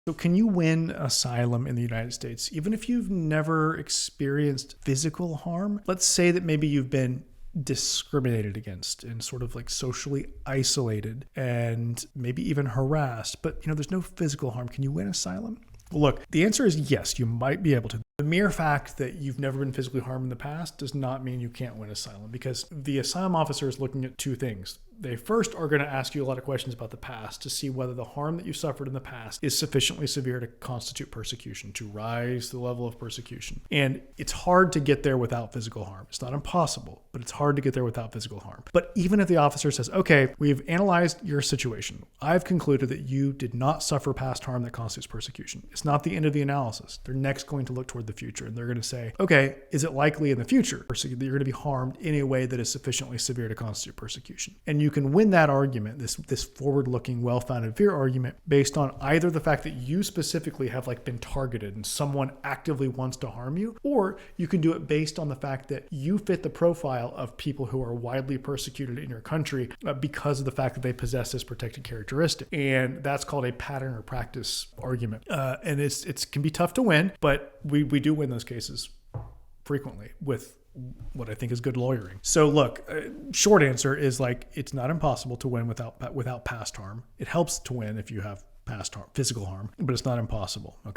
So can you win asylum in the United States, even if you've never experienced physical harm? Let's say that maybe you've been discriminated against and sort of like socially isolated and maybe even harassed, but there's no physical harm. Can you win asylum? Well, look, the answer is yes, you might be able to. The mere fact that you've never been physically harmed in the past does not mean you can't win asylum, because the asylum officer is looking at two things. They first are going to ask you a lot of questions about the past to see whether the harm that you suffered in the past is sufficiently severe to constitute persecution, to rise to the level of persecution. And it's hard to get there without physical harm. It's not impossible, but it's hard to get there without physical harm. But even if the officer says, okay, we've analyzed your situation, I've concluded that you did not suffer past harm that constitutes persecution. It's not the end of the analysis. They're next going to look toward the future, and they're going to say, okay, is it likely in the future that you're going to be harmed in a way that is sufficiently severe to constitute persecution? And you can win that argument, this forward-looking, well-founded fear argument, based on either the fact that you specifically have been targeted and someone actively wants to harm you, or you can do it based on the fact that you fit the profile of people who are widely persecuted in your country because of the fact that they possess this protected characteristic. And that's called a pattern or practice argument. And it can be tough to win, but we do win those cases frequently with what I think is good lawyering. So look, short answer is it's not impossible to win without past harm. It helps to win if you have past harm, physical harm, but it's not impossible. Okay.